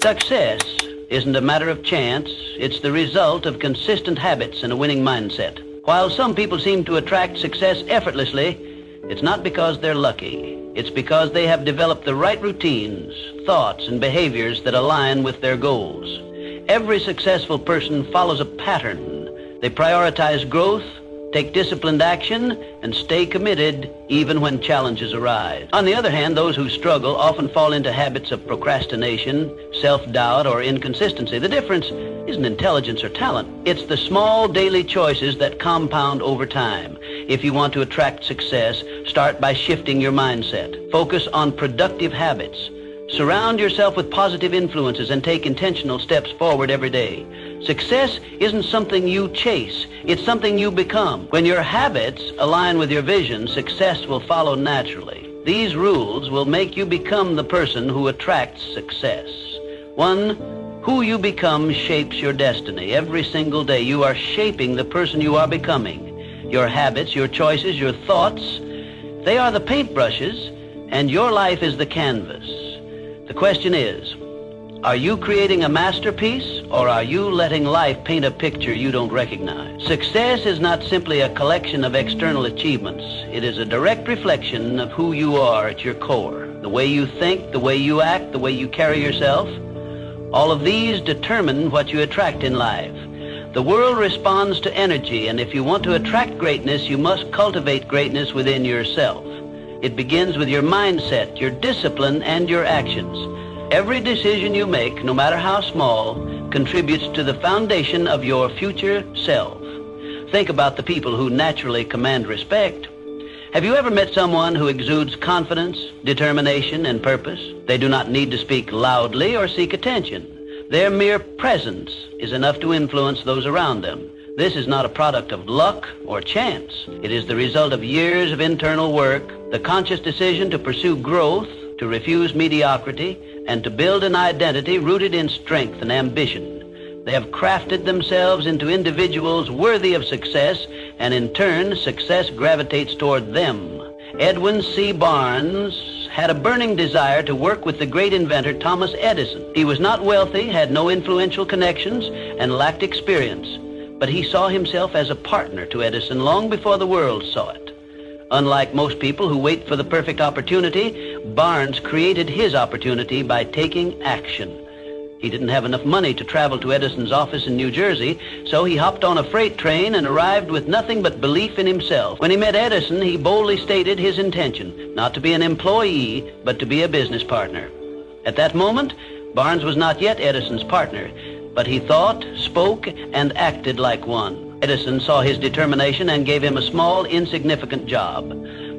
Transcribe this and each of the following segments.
Success isn't a matter of chance. It's the result of consistent habits and a winning mindset. While some people seem to attract success effortlessly, it's not because they're lucky. It's because they have developed the right routines, thoughts, and behaviors that align with their goals. Every successful person follows a pattern. They prioritize growth, take disciplined action, and stay committed even when challenges arise. On the other hand, those who struggle often fall into habits of procrastination, self-doubt, or inconsistency. The difference isn't intelligence or talent. It's the small daily choices that compound over time. If you want to attract success, start by shifting your mindset. Focus on productive habits. Surround yourself with positive influences and take intentional steps forward every day. Success isn't something you chase, it's something you become. When your habits align with your vision, success will follow naturally. These rules will make you become the person who attracts success. 1, who you become shapes your destiny. Every single day you are shaping the person you are becoming. Your habits, your choices, your thoughts, they are the paintbrushes, and your life is the canvas. The question is, are you creating a masterpiece, or are you letting life paint a picture you don't recognize? Success is not simply a collection of external achievements. It is a direct reflection of who you are at your core. The way you think, the way you act, the way you carry yourself. All of these determine what you attract in life. The world responds to energy, and if you want to attract greatness, you must cultivate greatness within yourself. It begins with your mindset, your discipline, and your actions. Every decision you make, no matter how small, contributes to the foundation of your future self. Think about the people who naturally command respect. Have you ever met someone who exudes confidence, determination, and purpose? They do not need to speak loudly or seek attention. Their mere presence is enough to influence those around them. This is not a product of luck or chance. It is the result of years of internal work, the conscious decision to pursue growth, to refuse mediocrity, and to build an identity rooted in strength and ambition. They have crafted themselves into individuals worthy of success, and in turn, success gravitates toward them. Edwin C. Barnes had a burning desire to work with the great inventor Thomas Edison. He was not wealthy, had no influential connections, and lacked experience. But he saw himself as a partner to Edison long before the world saw it. Unlike most people who wait for the perfect opportunity, Barnes created his opportunity by taking action. He didn't have enough money to travel to Edison's office in New Jersey, so he hopped on a freight train and arrived with nothing but belief in himself. When he met Edison, he boldly stated his intention, not to be an employee, but to be a business partner. At that moment, Barnes was not yet Edison's partner, but he thought, spoke, and acted like one. Edison saw his determination and gave him a small, insignificant job.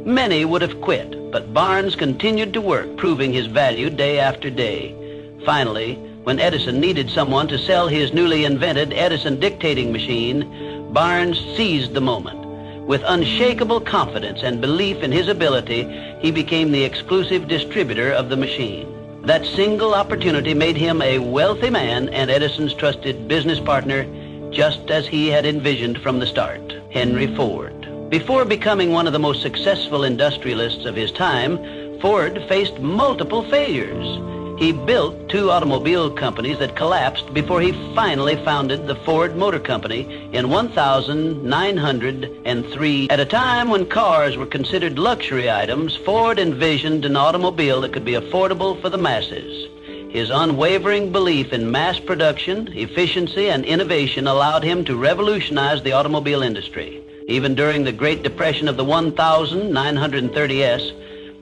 Many would have quit, but Barnes continued to work, proving his value day after day. Finally, when Edison needed someone to sell his newly invented Edison dictating machine, Barnes seized the moment. With unshakable confidence and belief in his ability, he became the exclusive distributor of the machine. That single opportunity made him a wealthy man and Edison's trusted business partner, just as he had envisioned from the start. Henry Ford. Before becoming one of the most successful industrialists of his time, Ford faced multiple failures. He built 2 automobile companies that collapsed before he finally founded the Ford Motor Company in 1903. At a time when cars were considered luxury items, Ford envisioned an automobile that could be affordable for the masses. His unwavering belief in mass production, efficiency, and innovation allowed him to revolutionize the automobile industry. Even during the Great Depression of the 1930s,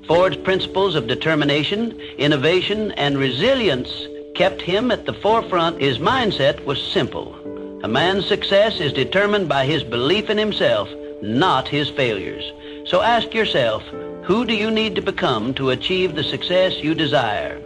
Ford's principles of determination, innovation, and resilience kept him at the forefront. His mindset was simple. A man's success is determined by his belief in himself, not his failures. So ask yourself, who do you need to become to achieve the success you desire?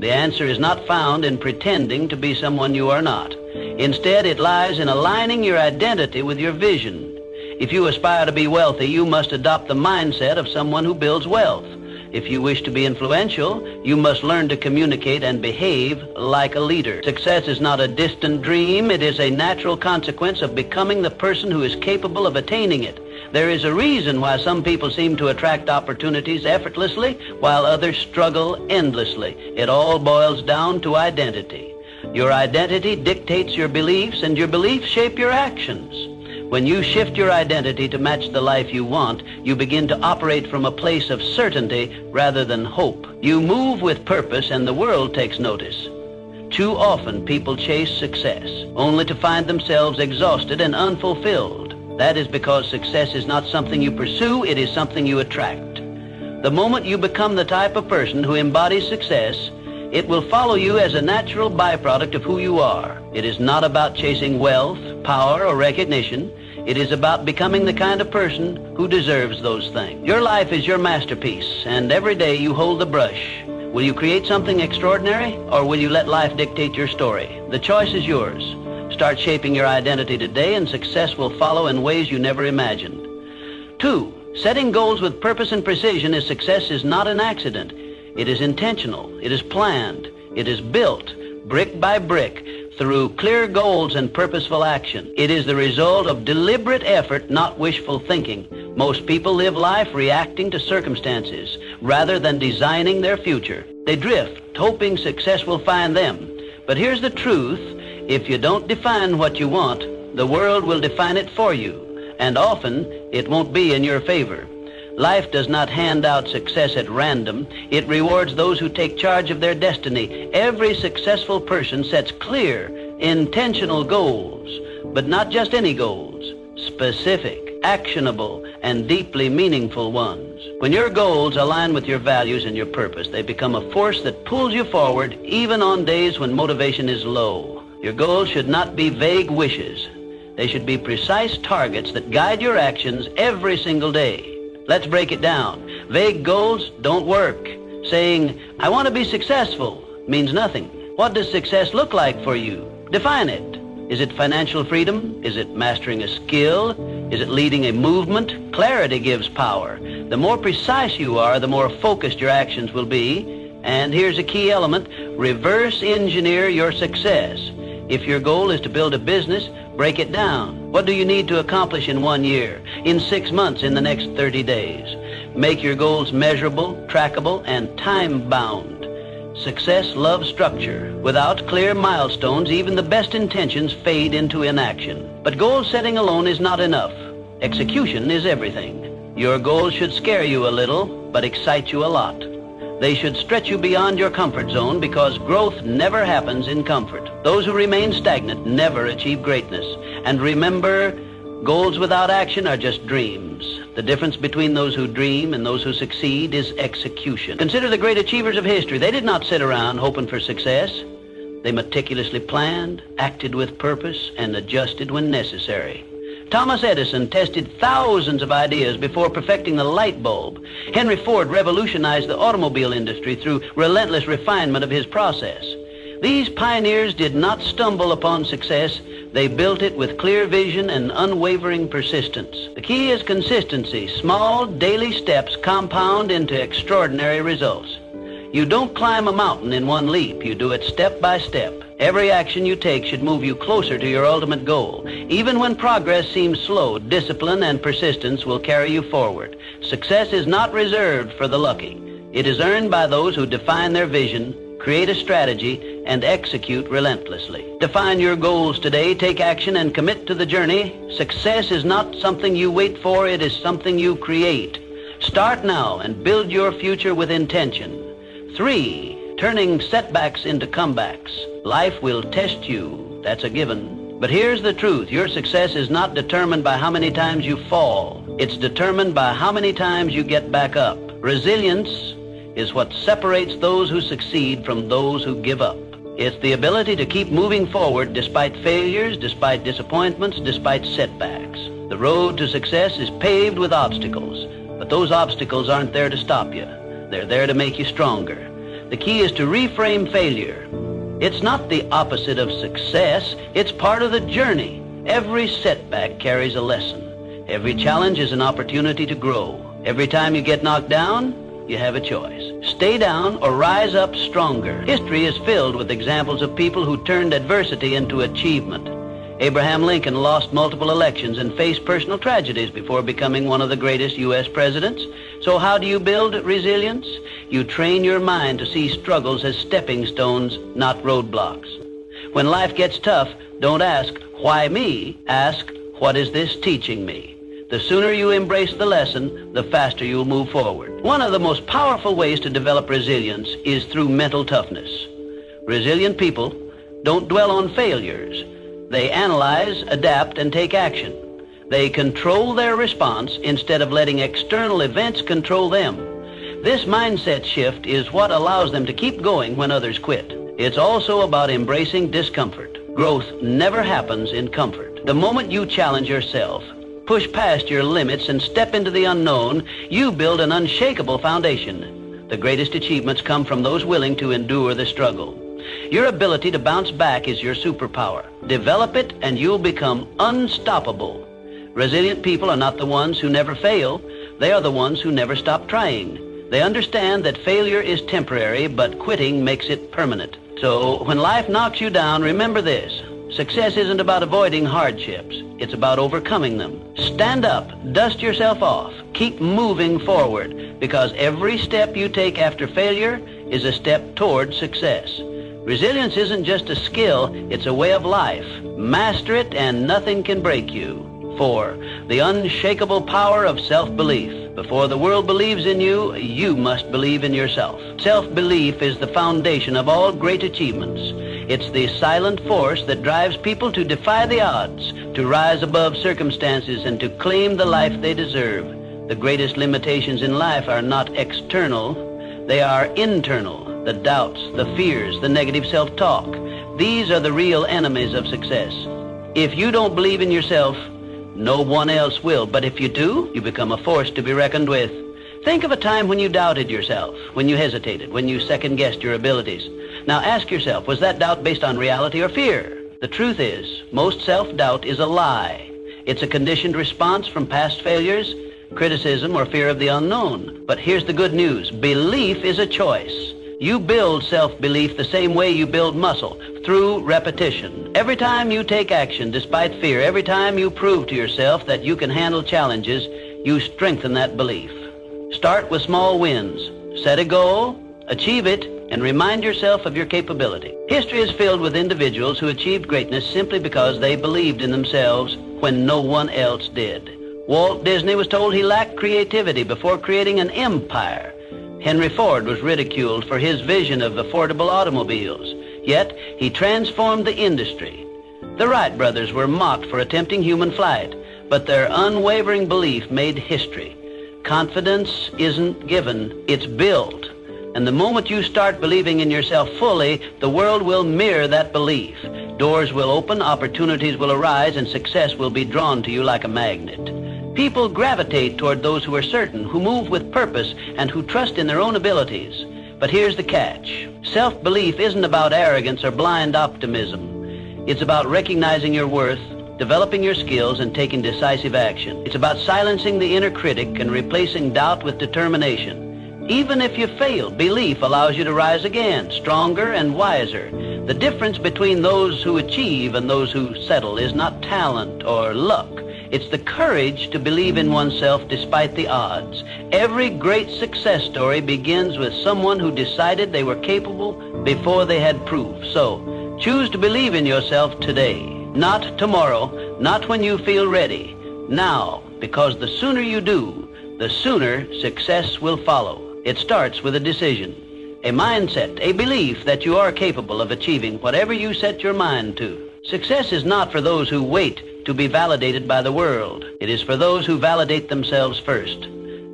The answer is not found in pretending to be someone you are not. Instead, it lies in aligning your identity with your vision. If you aspire to be wealthy, you must adopt the mindset of someone who builds wealth. If you wish to be influential, you must learn to communicate and behave like a leader. Success is not a distant dream. It is a natural consequence of becoming the person who is capable of attaining it. There is a reason why some people seem to attract opportunities effortlessly while others struggle endlessly. It all boils down to identity. Your identity dictates your beliefs, and your beliefs shape your actions. When you shift your identity to match the life you want, you begin to operate from a place of certainty rather than hope. You move with purpose, and the world takes notice. Too often people chase success, only to find themselves exhausted and unfulfilled. That is because success is not something you pursue, it is something you attract. The moment you become the type of person who embodies success, it will follow you as a natural byproduct of who you are. It is not about chasing wealth, power, or recognition. It is about becoming the kind of person who deserves those things. Your life is your masterpiece, and every day you hold the brush. Will you create something extraordinary, or will you let life dictate your story? The choice is yours. Start shaping your identity today, and success will follow in ways you never imagined. 2, setting goals with purpose and precision is success is not an accident. It is intentional. It is planned. It is built, brick by brick, through clear goals and purposeful action. It is the result of deliberate effort, not wishful thinking. Most people live life reacting to circumstances rather than designing their future. They drift, hoping success will find them. But here's the truth. If you don't define what you want, the world will define it for you, and often it won't be in your favor. Life does not hand out success at random. It rewards those who take charge of their destiny. Every successful person sets clear, intentional goals, but not just any goals, specific, actionable, and deeply meaningful ones. When your goals align with your values and your purpose, they become a force that pulls you forward even on days when motivation is low. Your goals should not be vague wishes. They should be precise targets that guide your actions every single day. Let's break it down. Vague goals don't work. Saying, "I want to be successful," means nothing. What does success look like for you? Define it. Is it financial freedom? Is it mastering a skill? Is it leading a movement? Clarity gives power. The more precise you are, the more focused your actions will be. And here's a key element: reverse engineer your success. If your goal is to build a business, break it down. What do you need to accomplish in 1 year, in 6 months, in the next 30 days? Make your goals measurable, trackable, and time-bound. Success loves structure. Without clear milestones, even the best intentions fade into inaction. But goal setting alone is not enough. Execution is everything. Your goals should scare you a little, but excite you a lot. They should stretch you beyond your comfort zone, because growth never happens in comfort. Those who remain stagnant never achieve greatness. And remember, goals without action are just dreams. The difference between those who dream and those who succeed is execution. Consider the great achievers of history. They did not sit around hoping for success. They meticulously planned, acted with purpose, and adjusted when necessary. Thomas Edison tested thousands of ideas before perfecting the light bulb. Henry Ford revolutionized the automobile industry through relentless refinement of his process. These pioneers did not stumble upon success. They built it with clear vision and unwavering persistence. The key is consistency. Small, daily steps compound into extraordinary results. You don't climb a mountain in one leap. You do it step by step. Every action you take should move you closer to your ultimate goal. Even when progress seems slow, discipline and persistence will carry you forward. Success is not reserved for the lucky. It is earned by those who define their vision, create a strategy, and execute relentlessly. Define your goals today, take action, and commit to the journey. Success is not something you wait for, it is something you create. Start now and build your future with intention. 3, turning setbacks into comebacks. Life will test you, that's a given. But here's the truth: your success is not determined by how many times you fall. It's determined by how many times you get back up. Resilience is what separates those who succeed from those who give up. It's the ability to keep moving forward despite failures, despite disappointments, despite setbacks. The road to success is paved with obstacles, but those obstacles aren't there to stop you. They're there to make you stronger. The key is to reframe failure. It's not the opposite of success. It's part of the journey. Every setback carries a lesson. Every challenge is an opportunity to grow. Every time you get knocked down, you have a choice. Stay down or rise up stronger. History is filled with examples of people who turned adversity into achievement. Abraham Lincoln lost multiple elections and faced personal tragedies before becoming one of the greatest U.S. presidents. So how do you build resilience? You train your mind to see struggles as stepping stones, not roadblocks. When life gets tough, don't ask, why me? Ask, what is this teaching me? The sooner you embrace the lesson, the faster you'll move forward. One of the most powerful ways to develop resilience is through mental toughness. Resilient people don't dwell on failures. They analyze, adapt, and take action. They control their response instead of letting external events control them. This mindset shift is what allows them to keep going when others quit. It's also about embracing discomfort. Growth never happens in comfort. The moment you challenge yourself, push past your limits, and step into the unknown, you build an unshakable foundation. The greatest achievements come from those willing to endure the struggle. Your ability to bounce back is your superpower. Develop it and you'll become unstoppable. Resilient people are not the ones who never fail. They are the ones who never stop trying. They understand that failure is temporary, but quitting makes it permanent. So when life knocks you down, remember this. Success isn't about avoiding hardships. It's about overcoming them. Stand up, dust yourself off, keep moving forward, because every step you take after failure is a step toward success. Resilience isn't just a skill, it's a way of life. Master it and nothing can break you. 4. The unshakable power of self-belief. Before the world believes in you, you must believe in yourself. Self-belief is the foundation of all great achievements. It's the silent force that drives people to defy the odds, to rise above circumstances, and to claim the life they deserve. The greatest limitations in life are not external, they are internal. The doubts, the fears, the negative self-talk. These are the real enemies of success. If you don't believe in yourself, no one else will. But if you do, you become a force to be reckoned with. Think of a time when you doubted yourself, when you hesitated, when you second-guessed your abilities. Now ask yourself, was that doubt based on reality or fear? The truth is, most self-doubt is a lie. It's a conditioned response from past failures, criticism, or fear of the unknown. But here's the good news. Belief is a choice. You build self-belief the same way you build muscle, through repetition. Every time you take action despite fear, every time you prove to yourself that you can handle challenges, you strengthen that belief. Start with small wins. Set a goal, achieve it, and remind yourself of your capability. History is filled with individuals who achieved greatness simply because they believed in themselves when no one else did. Walt Disney was told he lacked creativity before creating an empire. Henry Ford was ridiculed for his vision of affordable automobiles, yet he transformed the industry. The Wright brothers were mocked for attempting human flight, but their unwavering belief made history. Confidence isn't given, it's built. And the moment you start believing in yourself fully, the world will mirror that belief. Doors will open, opportunities will arise, and success will be drawn to you like a magnet. People gravitate toward those who are certain, who move with purpose, and who trust in their own abilities. But here's the catch. Self-belief isn't about arrogance or blind optimism. It's about recognizing your worth, developing your skills, and taking decisive action. It's about silencing the inner critic and replacing doubt with determination. Even if you fail, belief allows you to rise again, stronger and wiser. The difference between those who achieve and those who settle is not talent or luck. It's the courage to believe in oneself despite the odds. Every great success story begins with someone who decided they were capable before they had proof. So, choose to believe in yourself today. Not tomorrow, not when you feel ready. Now, because the sooner you do, the sooner success will follow. It starts with a decision, a mindset, a belief that you are capable of achieving whatever you set your mind to. Success is not for those who wait to be validated by the world. It is for those who validate themselves first.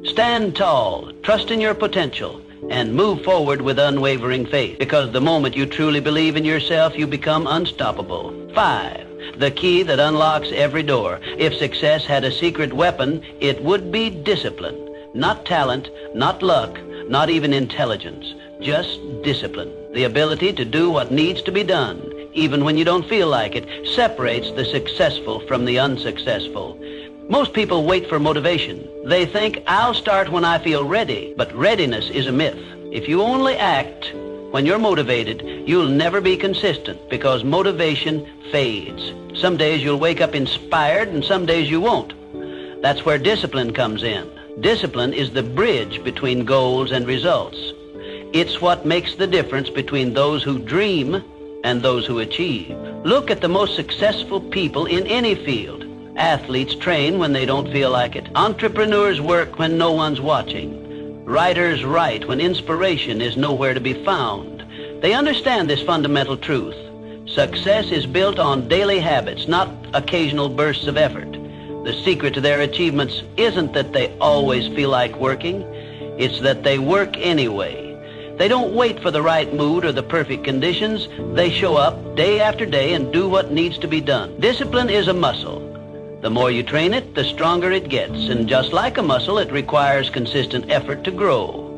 Stand tall, trust in your potential, and move forward with unwavering faith, because the moment you truly believe in yourself, you become unstoppable. 5. The key that unlocks every door. If success had a secret weapon, it would be discipline. Not talent, not luck, not even intelligence. Just discipline. The ability to do what needs to be done, even when you don't feel like it, separates the successful from the unsuccessful. Most people wait for motivation. They think, I'll start when I feel ready, but readiness is a myth. If you only act when you're motivated, You'll never be consistent because motivation fades. Some days you'll wake up inspired and some days you won't. That's where discipline comes in. Discipline is the bridge between goals and results. It's what makes the difference between those who dream and those who achieve. Look at the most successful people in any field. Athletes train when they don't feel like it. Entrepreneurs work when no one's watching. Writers write when inspiration is nowhere to be found. They understand this fundamental truth. Success is built on daily habits, not occasional bursts of effort. The secret to their achievements isn't that they always feel like working. It's that they work anyway. They don't wait for the right mood or the perfect conditions. They show up day after day and do what needs to be done. Discipline is a muscle. The more you train it, the stronger it gets. And just like a muscle, it requires consistent effort to grow.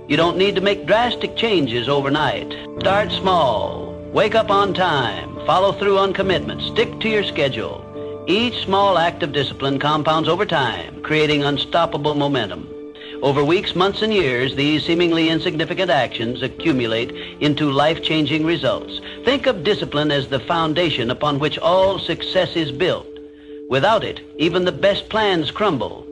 You don't need to make drastic changes overnight. Start small. Wake up on time. Follow through on commitments. Stick to your schedule. Each small act of discipline compounds over time, creating unstoppable momentum. Over weeks, months, and years, these seemingly insignificant actions accumulate into life-changing results. Think of discipline as the foundation upon which all success is built. Without it, even the best plans crumble.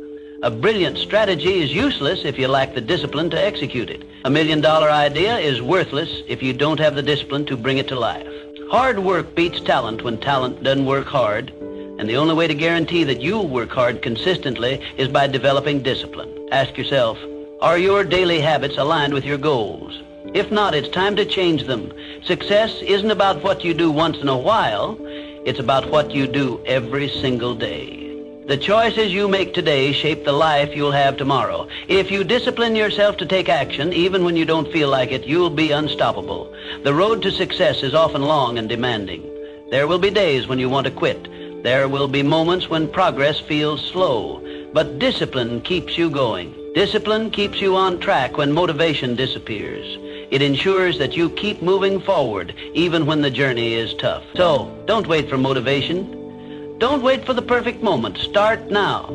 A brilliant strategy is useless if you lack the discipline to execute it. $1 million idea is worthless if you don't have the discipline to bring it to life. Hard work beats talent when talent doesn't work hard. And the only way to guarantee that you'll work hard consistently is by developing discipline. Ask yourself, are your daily habits aligned with your goals? If not, it's time to change them. Success isn't about what you do once in a while. It's about what you do every single day. The choices you make today shape the life you'll have tomorrow. If you discipline yourself to take action, even when you don't feel like it, you'll be unstoppable. The road to success is often long and demanding. There will be days when you want to quit. There will be moments when progress feels slow, but discipline keeps you going. Discipline keeps you on track when motivation disappears. It ensures that you keep moving forward, even when the journey is tough. So, don't wait for motivation. Don't wait for the perfect moment. Start now.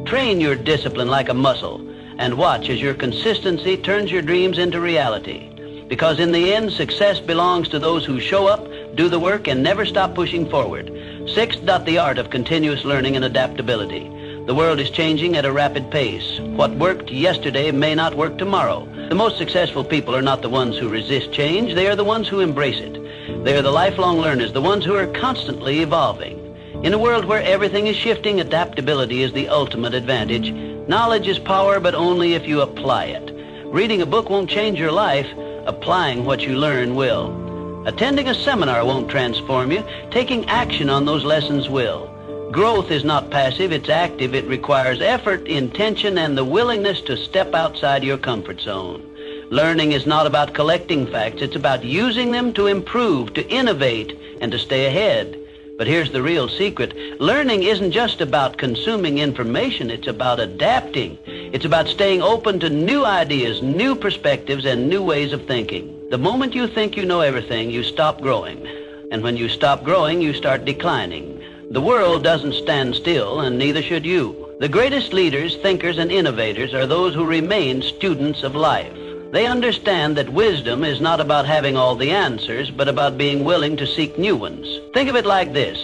Train your discipline like a muscle, and watch as your consistency turns your dreams into reality. Because in the end, success belongs to those who show up, do the work, and never stop pushing forward. Sixth, the art of continuous learning and adaptability. The world is changing at a rapid pace. What worked yesterday may not work tomorrow. The most successful people are not the ones who resist change. They are the ones who embrace it. They are the lifelong learners, the ones who are constantly evolving. In a world where everything is shifting, adaptability is the ultimate advantage. Knowledge is power, but only if you apply it. Reading a book won't change your life. Applying what you learn will. Attending a seminar won't transform you. Taking action on those lessons will. Growth is not passive, it's active. It requires effort, intention, and the willingness to step outside your comfort zone. Learning is not about collecting facts. It's about using them to improve, to innovate, and to stay ahead. But here's the real secret. Learning isn't just about consuming information. It's about adapting. It's about staying open to new ideas, new perspectives, and new ways of thinking. The moment you think you know everything, you stop growing. And when you stop growing, you start declining. The world doesn't stand still, and neither should you. The greatest leaders, thinkers, and innovators are those who remain students of life. They understand that wisdom is not about having all the answers, but about being willing to seek new ones. Think of it like this.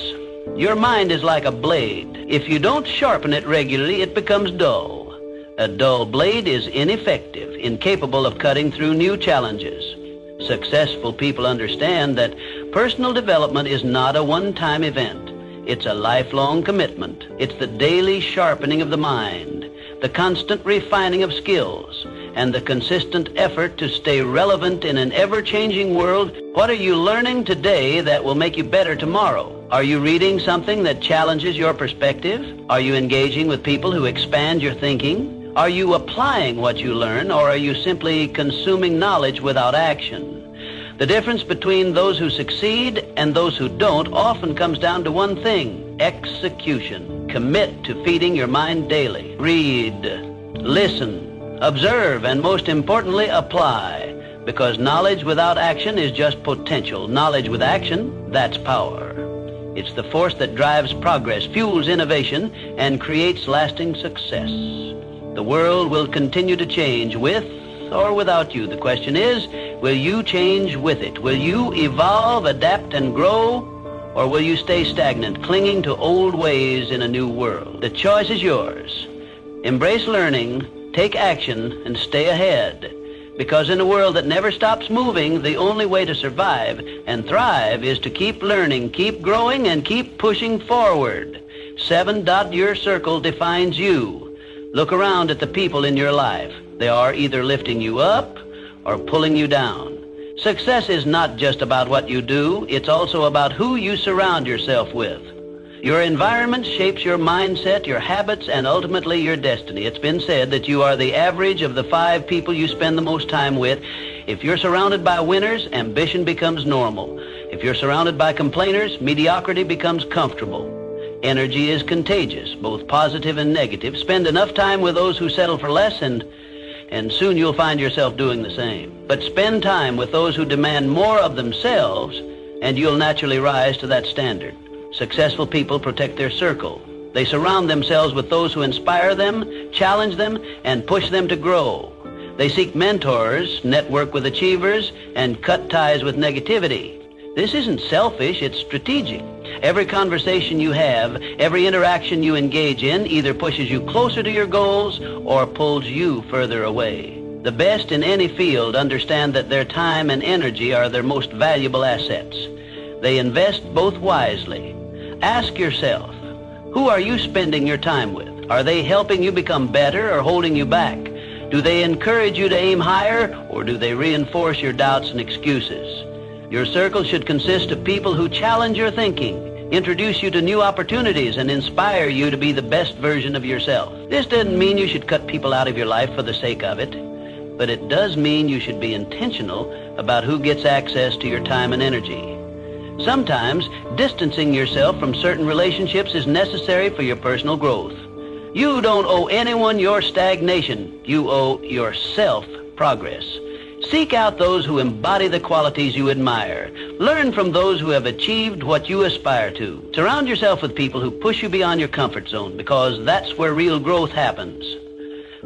Your mind is like a blade. If you don't sharpen it regularly, it becomes dull. A dull blade is ineffective, incapable of cutting through new challenges. Successful people understand that personal development is not a one-time event. It's a lifelong commitment. It's the daily sharpening of the mind, the constant refining of skills, and the consistent effort to stay relevant in an ever-changing world. What are you learning today that will make you better tomorrow? Are you reading something that challenges your perspective? Are you engaging with people who expand your thinking? Are you applying what you learn, or are you simply consuming knowledge without action? The difference between those who succeed and those who don't often comes down to one thing: execution. Commit to feeding your mind daily. Read, listen, observe, and most importantly, apply. Because knowledge without action is just potential. Knowledge with action, that's power. It's the force that drives progress, fuels innovation, and creates lasting success. The world will continue to change with or without you. The question is, Will you change with it? Will you evolve, adapt, and grow? Or will you stay stagnant, clinging to old ways in a new world? The choice is yours. Embrace learning, take action, and stay ahead. Because in a world that never stops moving, the only way to survive and thrive is to keep learning, keep growing, and keep pushing forward. 7. Your circle defines you. Look around at the people in your life. They are either lifting you up or pulling you down. Success is not just about what you do, it's also about who you surround yourself with. Your environment shapes your mindset, your habits, and ultimately your destiny. It's been said that you are the average of the 5 people you spend the most time with. If you're surrounded by winners, ambition becomes normal. If you're surrounded by complainers, mediocrity becomes comfortable. Energy is contagious, both positive and negative. Spend enough time with those who settle for less, and soon you'll find yourself doing the same. But spend time with those who demand more of themselves, and you'll naturally rise to that standard. Successful people protect their circle. They surround themselves with those who inspire them, challenge them, and push them to grow. They seek mentors, network with achievers, and cut ties with negativity. This isn't selfish, it's strategic. Every conversation you have, every interaction you engage in either pushes you closer to your goals or pulls you further away. The best in any field understand that their time and energy are their most valuable assets. They invest both wisely. Ask yourself, who are you spending your time with? Are they helping you become better or holding you back? Do they encourage you to aim higher, or do they reinforce your doubts and excuses? Your circle should consist of people who challenge your thinking, introduce you to new opportunities, and inspire you to be the best version of yourself. This doesn't mean you should cut people out of your life for the sake of it, but it does mean you should be intentional about who gets access to your time and energy. Sometimes, distancing yourself from certain relationships is necessary for your personal growth. You don't owe anyone your stagnation. You owe yourself progress. Seek out those who embody the qualities you admire. Learn from those who have achieved what you aspire to. Surround yourself with people who push you beyond your comfort zone, because that's where real growth happens.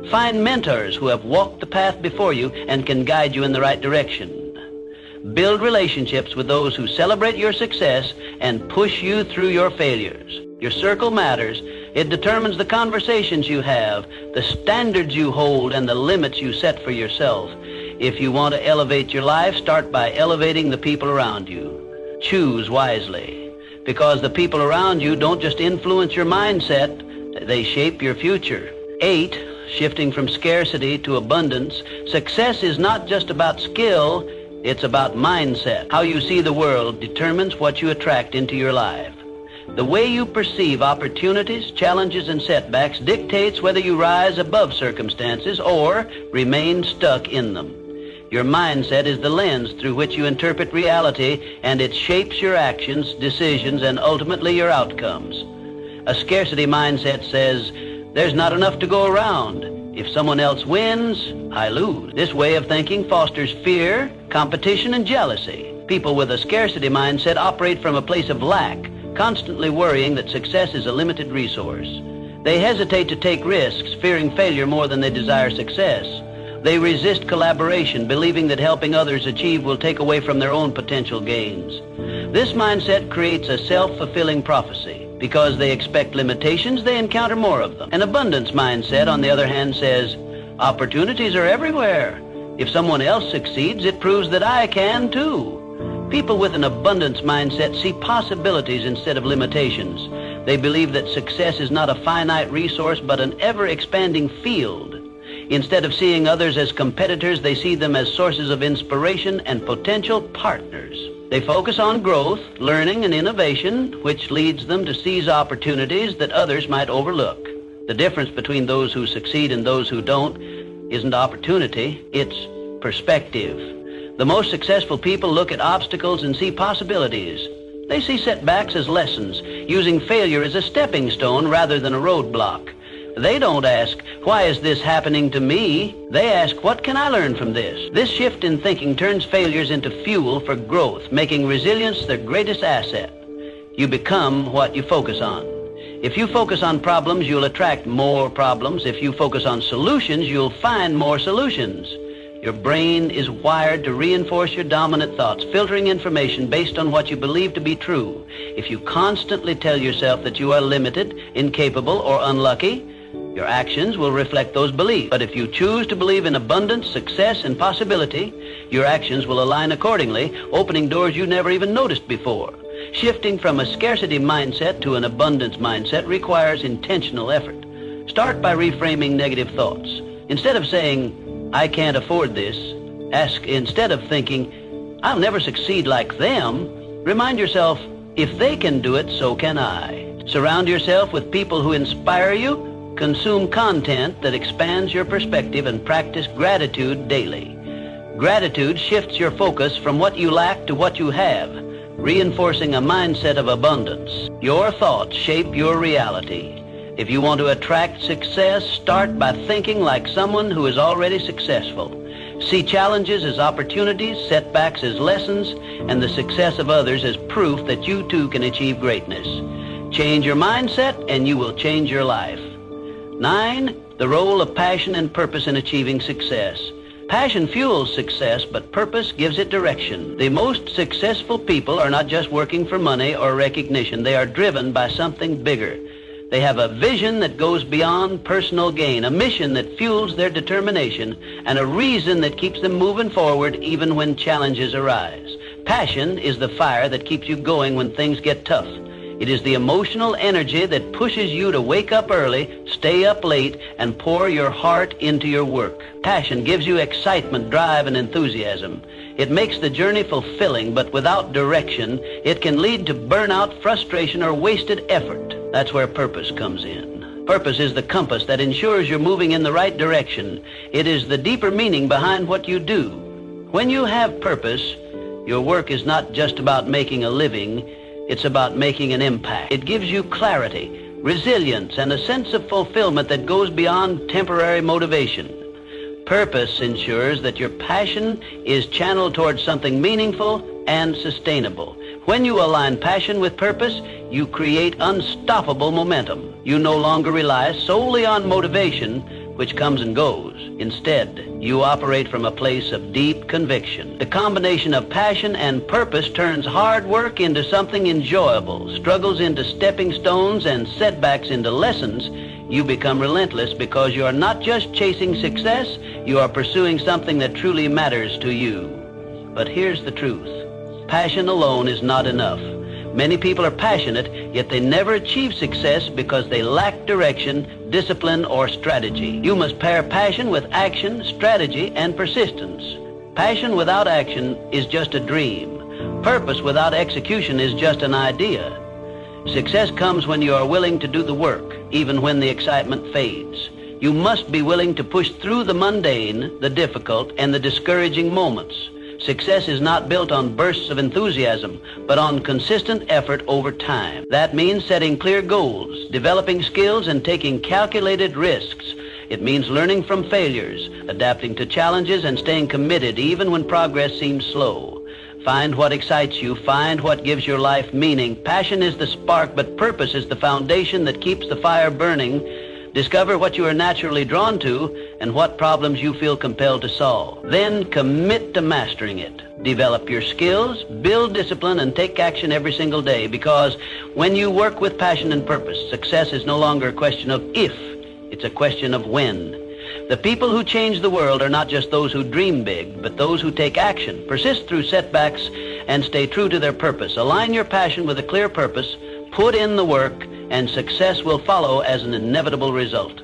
Find mentors who have walked the path before you and can guide you in the right direction. Build relationships with those who celebrate your success and push you through your failures. Your circle matters. It determines the conversations you have, the standards you hold, and the limits you set for yourself. If you want to elevate your life, start by elevating the people around you. Choose wisely, because the people around you don't just influence your mindset, they shape your future. 8, shifting from scarcity to abundance. Success is not just about skill, it's about mindset. How you see the world determines what you attract into your life. The way you perceive opportunities, challenges, and setbacks dictates whether you rise above circumstances or remain stuck in them. Your mindset is the lens through which you interpret reality, and it shapes your actions, decisions, and ultimately your outcomes. A scarcity mindset says, there's not enough to go around. If someone else wins, I lose. This way of thinking fosters fear, competition, and jealousy. People with a scarcity mindset operate from a place of lack, constantly worrying that success is a limited resource. They hesitate to take risks, fearing failure more than they desire success. They resist collaboration, believing that helping others achieve will take away from their own potential gains. This mindset creates a self-fulfilling prophecy. Because they expect limitations, they encounter more of them. An abundance mindset, on the other hand, says, opportunities are everywhere. If someone else succeeds, it proves that I can too. People with an abundance mindset see possibilities instead of limitations. They believe that success is not a finite resource, but an ever-expanding field. Instead of seeing others as competitors, they see them as sources of inspiration and potential partners. They focus on growth, learning, and innovation, which leads them to seize opportunities that others might overlook. The difference between those who succeed and those who don't isn't opportunity, it's perspective. The most successful people look at obstacles and see possibilities. They see setbacks as lessons, using failure as a stepping stone rather than a roadblock. They don't ask, why is this happening to me? They ask, what can I learn from this? This shift in thinking turns failures into fuel for growth, making resilience their greatest asset. You become what you focus on. If you focus on problems, you'll attract more problems. If you focus on solutions, you'll find more solutions. Your brain is wired to reinforce your dominant thoughts, filtering information based on what you believe to be true. If you constantly tell yourself that you are limited, incapable, or unlucky, your actions will reflect those beliefs. But if you choose to believe in abundance, success, and possibility, your actions will align accordingly, opening doors you never even noticed before. Shifting from a scarcity mindset to an abundance mindset requires intentional effort. Start by reframing negative thoughts. Instead of saying, "I can't afford this," ask, instead of thinking, "I'll never succeed like them," remind yourself, "If they can do it, so can I." Surround yourself with people who inspire you. Consume content that expands your perspective and practice gratitude daily. Gratitude shifts your focus from what you lack to what you have, reinforcing a mindset of abundance. Your thoughts shape your reality. If you want to attract success, start by thinking like someone who is already successful. See challenges as opportunities, setbacks as lessons, and the success of others as proof that you too can achieve greatness. Change your mindset and you will change your life. 9, the role of passion and purpose in achieving success. Passion fuels success, but purpose gives it direction. The most successful people are not just working for money or recognition. They are driven by something bigger. They have a vision that goes beyond personal gain, a mission that fuels their determination, and a reason that keeps them moving forward even when challenges arise. Passion is the fire that keeps you going when things get tough. It is the emotional energy that pushes you to wake up early, stay up late, and pour your heart into your work. Passion gives you excitement, drive, and enthusiasm. It makes the journey fulfilling, but without direction, it can lead to burnout, frustration, or wasted effort. That's where purpose comes in. Purpose is the compass that ensures you're moving in the right direction. It is the deeper meaning behind what you do. When you have purpose, your work is not just about making a living. It's about making an impact. It gives you clarity, resilience, and a sense of fulfillment that goes beyond temporary motivation. Purpose ensures that your passion is channeled towards something meaningful and sustainable. When you align passion with purpose, you create unstoppable momentum. You no longer rely solely on motivation, which comes and goes. Instead, you operate from a place of deep conviction. The combination of passion and purpose turns hard work into something enjoyable, struggles into stepping stones, and setbacks into lessons. You become relentless because you are not just chasing success, you are pursuing something that truly matters to you. But here's the truth. Passion alone is not enough. Many people are passionate, yet they never achieve success because they lack direction, discipline, or strategy. You must pair passion with action, strategy, and persistence. Passion without action is just a dream. Purpose without execution is just an idea. Success comes when you are willing to do the work, even when the excitement fades. You must be willing to push through the mundane, the difficult, and the discouraging moments. Success is not built on bursts of enthusiasm, but on consistent effort over time. That means setting clear goals, developing skills, and taking calculated risks. It means learning from failures, adapting to challenges, and staying committed even when progress seems slow. Find what excites you. Find what gives your life meaning. Passion is the spark, but purpose is the foundation that keeps the fire burning. Discover what you are naturally drawn to and what problems you feel compelled to solve. Then commit to mastering it. Develop your skills, build discipline, and take action every single day, because when you work with passion and purpose, success is no longer a question of if, it's a question of when. The people who change the world are not just those who dream big, but those who take action, persist through setbacks, and stay true to their purpose. Align your passion with a clear purpose, put in the work, and success will follow as an inevitable result.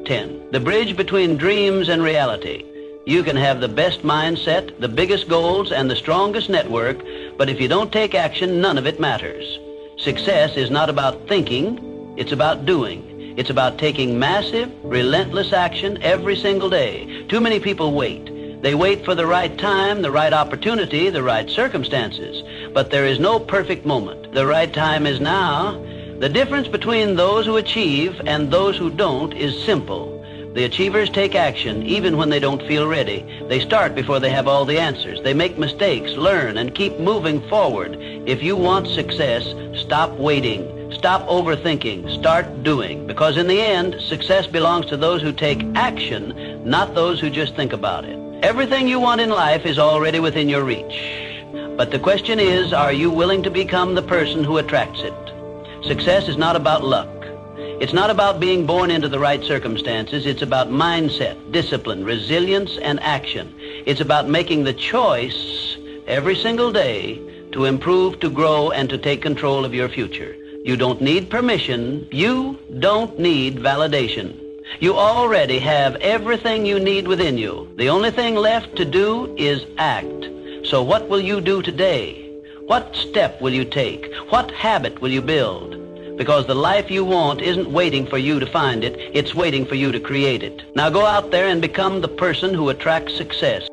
10. The bridge between dreams and reality. You can have the best mindset, the biggest goals, and the strongest network, but if you don't take action, none of it matters. Success is not about thinking, it's about doing. It's about taking massive, relentless action every single day. Too many people wait. They wait for the right time, the right opportunity, the right circumstances. But there is no perfect moment. The right time is now. The difference between those who achieve and those who don't is simple. The achievers take action even when they don't feel ready. They start before they have all the answers. They make mistakes, learn, and keep moving forward. If you want success, stop waiting. Stop overthinking. Start doing. Because in the end, success belongs to those who take action, not those who just think about it. Everything you want in life is already within your reach. But the question is, are you willing to become the person who attracts it? Success is not about luck. It's not about being born into the right circumstances. It's about mindset, discipline, resilience, and action. It's about making the choice every single day to improve, to grow, and to take control of your future. You don't need permission. You don't need validation. You already have everything you need within you. The only thing left to do is act. So what will you do today? What step will you take? What habit will you build? Because the life you want isn't waiting for you to find it. It's waiting for you to create it. Now go out there and become the person who attracts success.